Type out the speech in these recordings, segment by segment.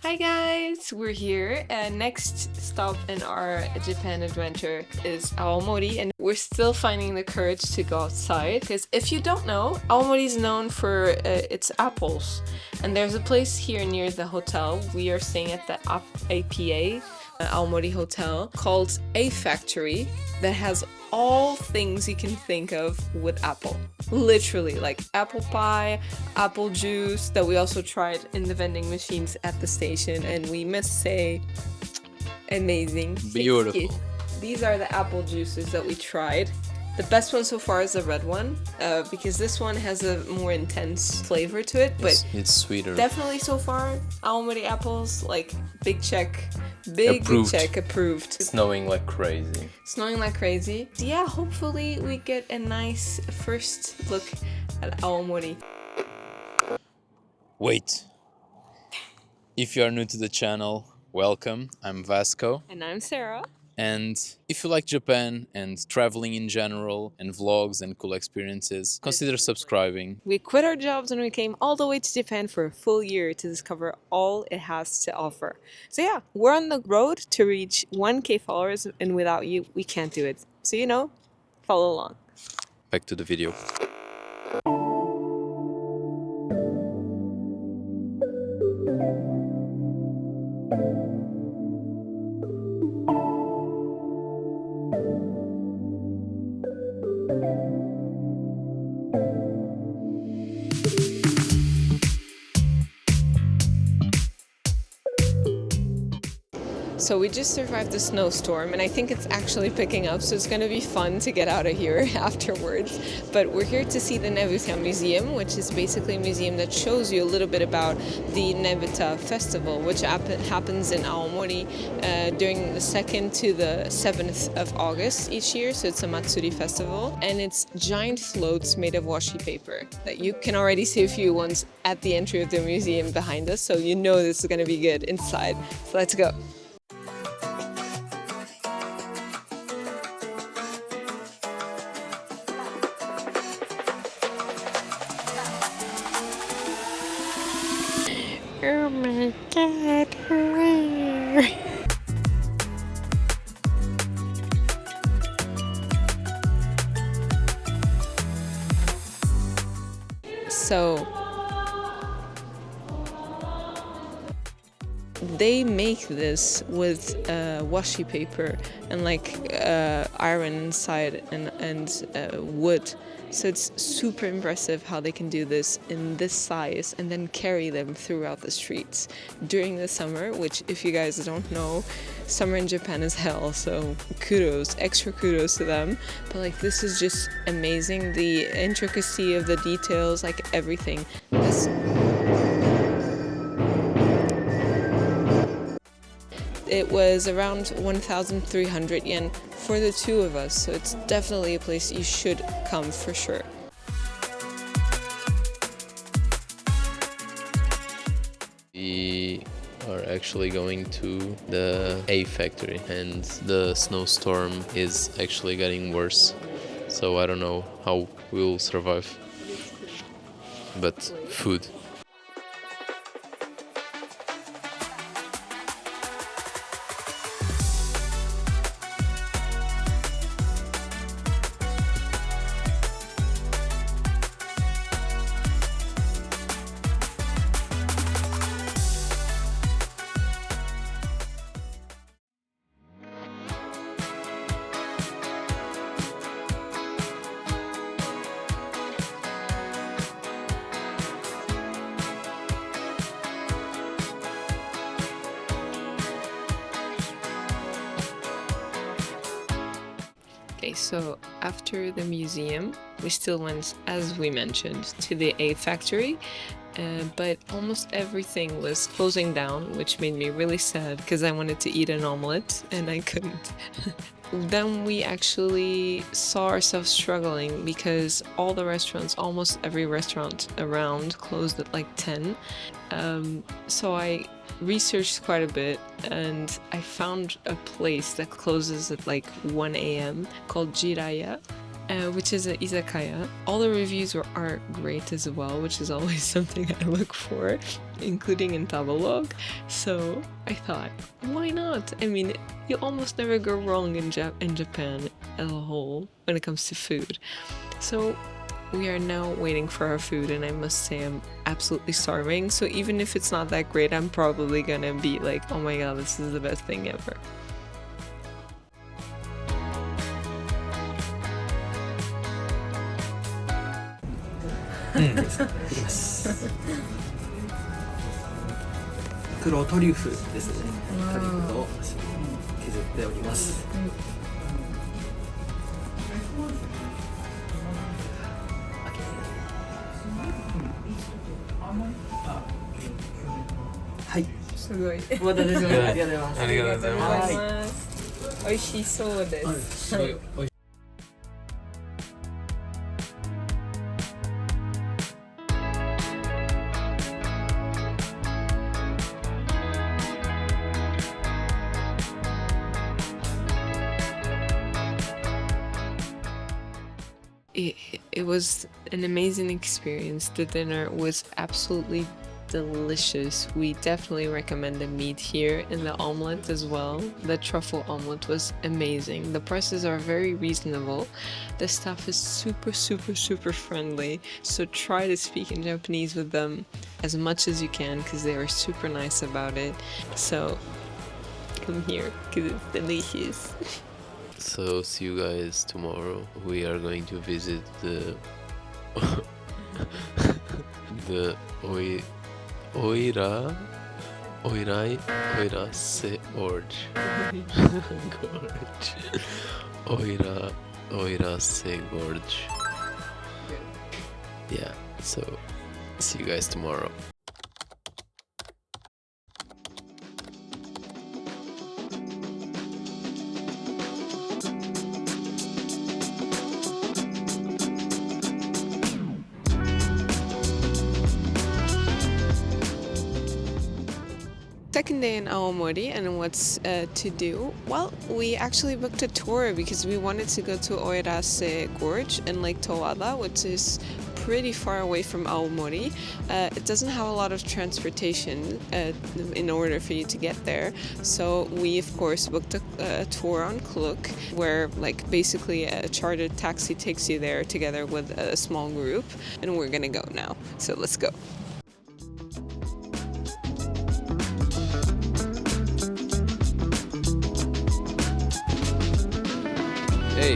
Hi guys, we're here and next stop in our Japan adventure is Aomori, and we're still finding the courage to go outside because if you don't know, Aomori is known for its apples, and there's a place here near the hotel. We are staying at the APA Aomori Hotel called A Factory that has all things you can think of with apple. Literally, like apple pie, apple juice that we also tried in the vending machines at the station, and we must say, amazing. Beautiful. These are the apple juices that we tried. The best one so far is the red one, because this one has a more intense flavor to it, but it's sweeter. Definitely so far, Aomori apples, like big check. Big check, approved. Snowing like crazy. Snowing like crazy. Yeah, hopefully we get a nice first look at Aomori. Wait. If you are new to the channel, welcome. I'm Vasco. And I'm Sarah. And if you like Japan and traveling in general and vlogs and cool experiences, consider subscribing. We quit our jobs and we came all the way to Japan for a full year to discover all it has to offer. So yeah, we're on the road to reach 1K followers, and without you, we can't do it. So follow along. Back to the video. So we just survived the snowstorm, and I think it's actually picking up, so it's going to be fun to get out of here afterwards. But we're here to see the Nebuta Museum, which is basically a museum that shows you a little bit about the Nebuta Festival, which happens in Aomori during the 2nd to the 7th of August each year. So it's a Matsuri festival, and it's giant floats made of washi paper that you can already see a few ones at the entry of the museum behind us, so you know this is going to be good inside. So let's go. Oh my god, hooray! So they make this with washi paper and iron inside and wood. So it's super impressive how they can do this in this size and then carry them throughout the streets during the summer, which, if you guys don't know, summer in Japan is hell, so extra kudos to them. But this is just amazing, the intricacy of the details, everything. It was around 1,300 yen for the two of us, so it's definitely a place you should come for sure. We are actually going to the A factory, and the snowstorm is actually getting worse, so I don't know how we'll survive. But food. Okay, so after the museum, we still went, as we mentioned, to the A factory, but almost everything was closing down, which made me really sad because I wanted to eat an omelette and I couldn't. Then we actually saw ourselves struggling because all the restaurants, almost every restaurant around, closed at like 10. So I researched quite a bit and I found a place that closes at like 1 a.m. called Jiraya. Which is an izakaya. All the reviews are great as well, which is always something I look for, including in Tagalog. So I thought, why not? I mean, you almost never go wrong in Japan as a whole when it comes to food. So we are now waiting for our food, and I must say I'm absolutely starving. So even if it's not that great, I'm probably gonna be like, oh my god, this is the best thing ever.黒トリュフですね。トリュフを削っております。はい。すごい。お待たせしました。ありがとうございます。ありがとうございます。美味しそうです。すごい美味しい。It was an amazing experience. The dinner was absolutely delicious. We definitely recommend the meat here and the omelette as well. The truffle omelette was amazing. The prices are very reasonable. The staff is super friendly. So try to speak in Japanese with them as much as you can because they are super nice about it. So come here because it's delicious. So see you guys tomorrow. We are going to visit the the Oirase Gorge. Oirase Gorge. Yeah, so see you guys tomorrow. Second day in Aomori, and what's to do? Well, we actually booked a tour because we wanted to go to Oirase Gorge and Lake Towada, which is pretty far away from Aomori. It doesn't have a lot of transportation in order for you to get there. So we, of course, booked a tour on Klook, where like basically a chartered taxi takes you there together with a small group, and we're gonna go now. So let's go. Hey.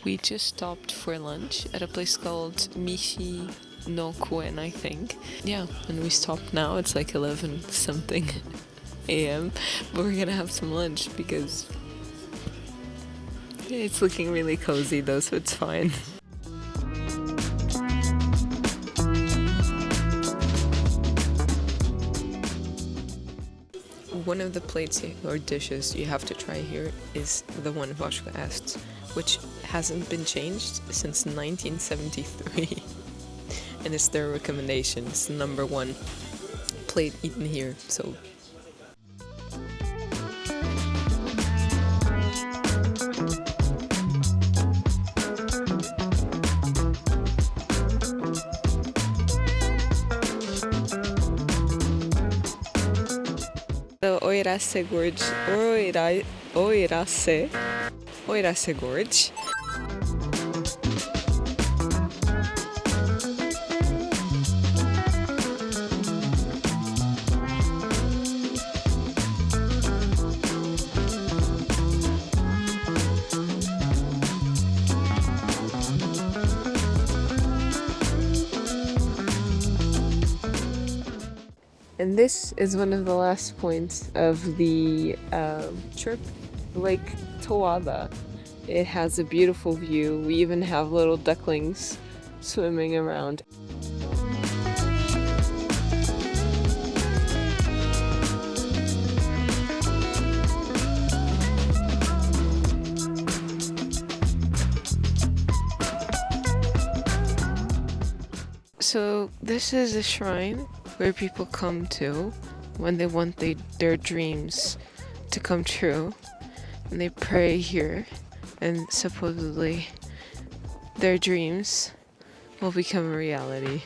We just stopped for lunch at a place called Mishi no Koen, I think. Yeah, and we stopped now. It's like 11 something a.m. But we're gonna have some lunch because it's looking really cozy though, so it's fine. One of the plates or dishes you have to try here is the one Vashka asked, which hasn't been changed since 1973. And it's their recommendation. It's the #1 plate eaten here, so the Oirase Gorge, Oirase Gorge. And this is one of the last points of the trip, Lake Towada. It has a beautiful view. We even have little ducklings swimming around. So this is a shrine where people come to when they want their dreams to come true. And they pray here, and supposedly their dreams will become a reality.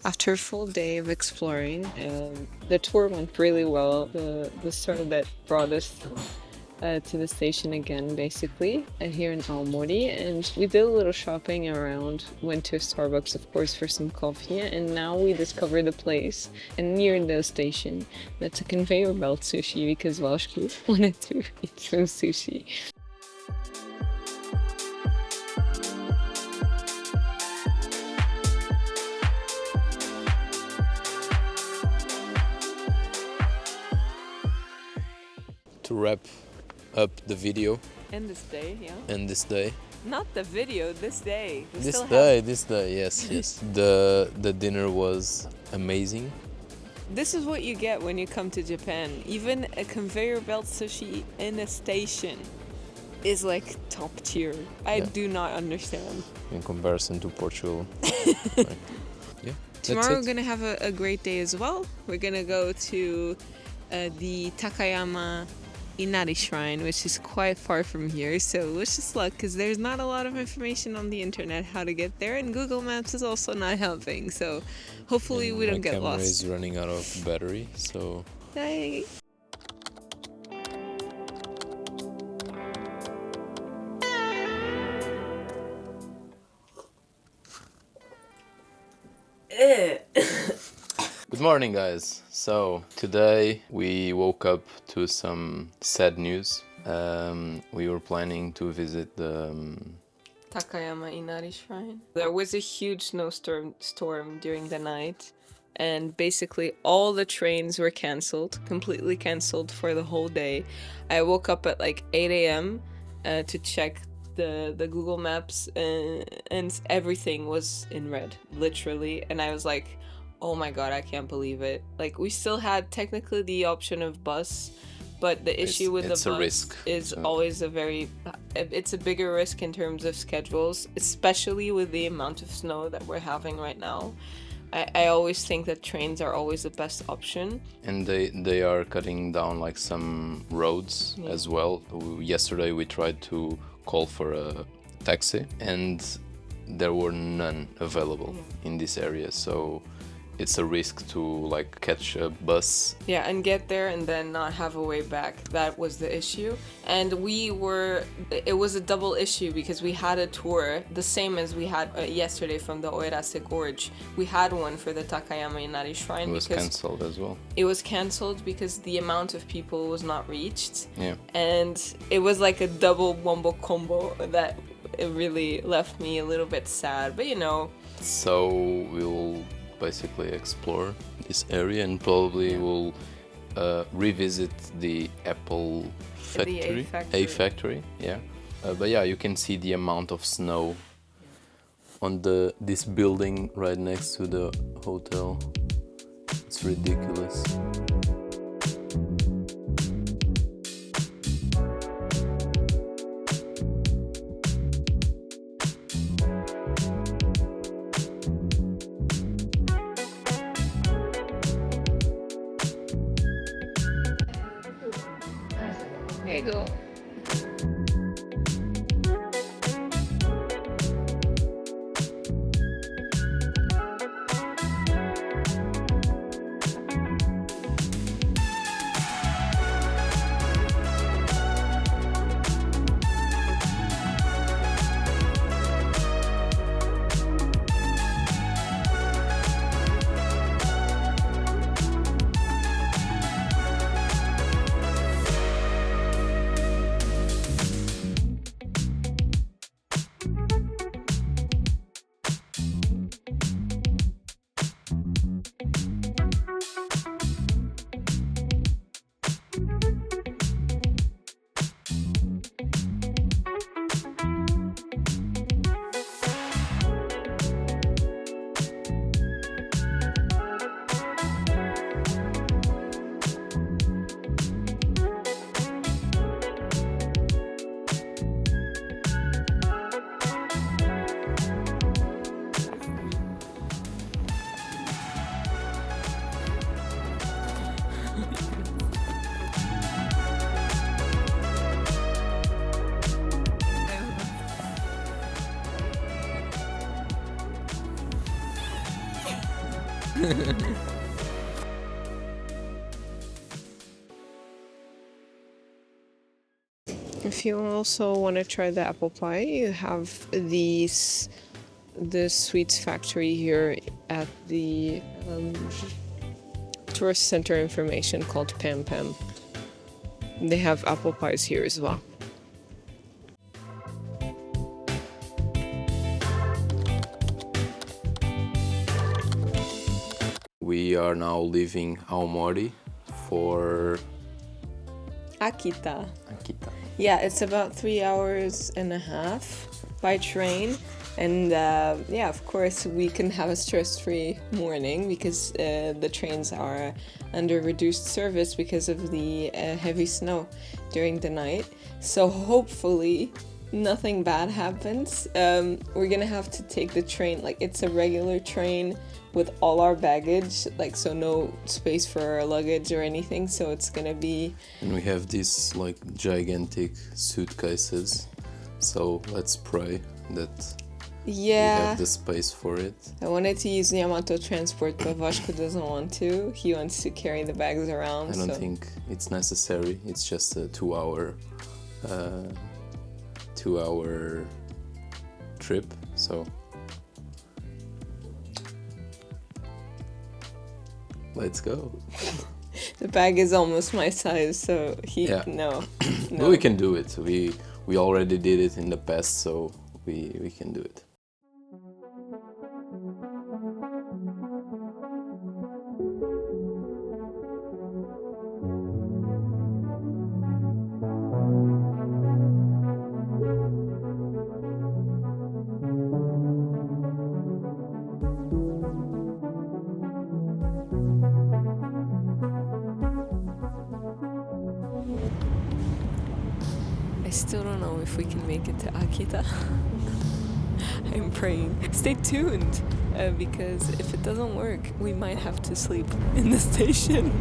After a full day of exploring, the tour went really well. The star that brought us to the station again, basically, here in Aomori, and we did a little shopping around, went to a Starbucks, of course, for some coffee, and now we discovered a place, and near the station, that's a Conveyor Belt Sushi, because Welsh group wanted to eat some sushi. To wrap up the video And this day, yeah. and this day. Not the video, this day. We This still day, yes. The dinner was amazing. This is what you get when you come to Japan. Even a conveyor belt sushi in a station is like top tier. I Yeah. do not understand. In comparison to Portugal. Right. Yeah. Tomorrow we're That's it. gonna have a great day as well. We're gonna go to the Takayama Inari Shrine, which is quite far from here. So wish us luck, because there's not a lot of information on the internet how to get there, and Google Maps is also not helping. So hopefully we don't My get camera lost. is running out of battery, so Bye. good morning, guys. So today we woke up to some sad news. We were planning to visit the Takayama Inari Shrine. There was a huge storm during the night, and basically all the trains were completely cancelled for the whole day. I woke up at like 8 a.m. To check the Google Maps, and everything was in red, literally. And I was like, oh my god, I can't believe it. Like, we still had technically the option of bus, but the issue with the it's a bus risk, is so. always it's a bigger risk in terms of schedules, especially with the amount of snow that we're having right now. I always think that trains are always the best option. And they are cutting down like some roads as well. Yesterday we tried to call for a taxi and there were none available in this area, so it's a risk to like catch a bus. Yeah, and get there and then not have a way back. That was the issue. And it was a double issue because we had a tour, the same as we had yesterday from the Oirase Gorge. We had one for the Takayama Inari Shrine. It was cancelled as well. It was cancelled because the amount of people was not reached. Yeah. And it was like a double wombo combo that it really left me a little bit sad. But you know. So we'll basically explore this area and probably we'll revisit the Apple factory. A A factory, yeah. But yeah, you can see the amount of snow on this building right next to the hotel. It's ridiculous. There you go. If you also want to try the apple pie, you have the sweets factory here at the tourist center information called Pam Pam. They have apple pies here as well. We are now leaving Aomori for Akita. Akita. Yeah, it's about 3 hours and a half by train. And yeah, of course, we can have a stress-free morning because the trains are under reduced service because of the heavy snow during the night. So hopefully nothing bad happens. We're gonna have to take the train, like it's a regular train with all our baggage, like so no space for our luggage or anything, so it's gonna be... And we have these like gigantic suitcases, so let's pray that we have the space for it. I wanted to use Yamato Transport, but Vasco doesn't want to. He wants to carry the bags around. I don't think it's necessary. It's just a 2-hour trip, so let's go. The bag is almost my size, so no. But we can do it. We already did it in the past, so we can do it. I still don't know if we can make it to Akita. I'm praying. Stay tuned, because if it doesn't work, we might have to sleep in the station.